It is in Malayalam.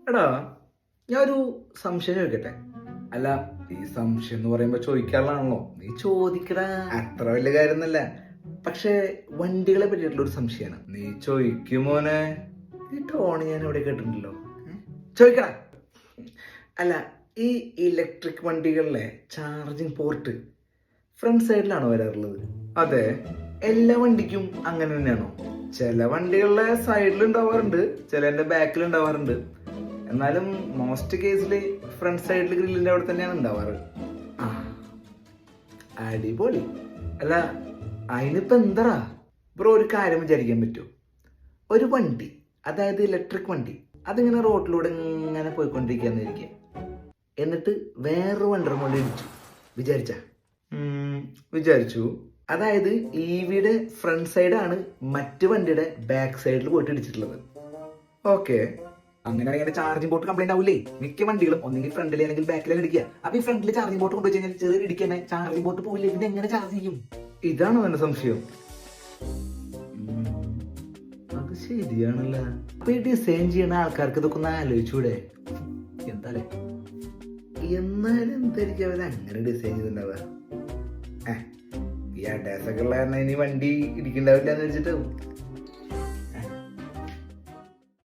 എടാ, ഞാൻ ഒരു സംശയം ചോദിക്കട്ടെ? അല്ല, ഈ സംശയം എന്ന് പറയുമ്പോ ചോദിക്കാനുള്ളതാണല്ലോ, നീ ചോദിക്കടാ, അത്ര വലിയ കാര്യമൊന്നുമല്ല. പക്ഷെ വണ്ടികളെ പറ്റിയിട്ടുള്ള ഒരു സംശയമാണ്. നീ ചോദിക്കുമോനെ? ഈ ടോൺ ഞാൻ എവിടെ കേട്ടിട്ടുണ്ടല്ലോ. ചോദിക്കടാ. അല്ല, ഈ ഇലക്ട്രിക് വണ്ടികളിലെ ചാർജിങ് പോർട്ട് ഫ്രണ്ട് സൈഡിലാണോ വരാറുള്ളത്? അതെ. എല്ലാ വണ്ടിക്കും അങ്ങനെ തന്നെയാണോ? ചില വണ്ടികളുടെ സൈഡിൽ ഉണ്ടാവാറുണ്ട്, ചിലന്റെ ബാക്കിൽ ഉണ്ടാവാറുണ്ട്. എന്നാലും മോസ്റ്റ് കേസിൽ ഫ്രണ്ട് സൈഡിൽ ഗ്രില്ലിന്റെ അവിടെ തന്നെയാണ് ഉണ്ടാവാറ്. ആ, അടിപൊളി. അല്ല, അതിനിപ്പോ എന്താ ബ്രോ? ഒരു കാര്യം വിചാരിക്കാൻ പറ്റുമോ? ഒരു വണ്ടി, അതായത് ഇലക്ട്രിക് വണ്ടി, അതിങ്ങനെ റോഡിലൂടെ ഇങ്ങനെ പോയിക്കൊണ്ടിരിക്കാന്നിരിക്കുക, എന്നിട്ട് വേറൊരു വണ്ടിയുടെ മുകളിൽ ഇടിച്ചു വിചാരിച്ച വിചാരിച്ചു. അതായത് ഇവിയുടെ ഫ്രണ്ട് സൈഡാണ് മറ്റു വണ്ടിയുടെ ബാക്ക് സൈഡിൽ പോയിട്ട് ഇടിച്ചിട്ടുള്ളത്. ഓക്കെ, അങ്ങനെ അങ്ങനെ ചാർജിംഗ് പോർട്ട് കംപ്ലൈന്റ് ആവൂലേ? മിക്ക വണ്ടികളും ഒന്നെങ്കിൽ ഫ്രണ്ടിൽ അല്ലെങ്കിൽ ബാക്കിലാണ് ഇടിക്കുക. അപ്പൊ ഈ ഫ്രണ്ടിൽ ചാർജിംഗ് പോർട്ട് കൊണ്ടുവച്ച് കഴിഞ്ഞാൽ ചെറിയ ഇടിക്കാൻ ചാർജിംഗ് പോർട്ട് പോവില്ലേ? ഇത് എങ്ങനെ ചാർജ് ചെയ്യും? ഇതാണോ എന്റെ സംശയം? അത് ശരിയാണല്ലോ. അപ്പൊ ഈ ഡിസൈൻ ചെയ്യുന്ന ആൾക്കാർക്ക് ഇതൊക്കെ ഒന്ന് ആലോചിച്ചൂടെ? എന്തായാലും എന്നാലും എന്തായിരിക്കും അവർ അങ്ങനെ ഡിസൈൻ ചെയ്തിട്ടുണ്ടാവുക? ഈ അഡാസൊക്കെ ഉള്ള കാരണം ഇനി വണ്ടി ഇടിക്കണ്ടാവില്ല എന്ന് വെച്ചിട്ടാവും.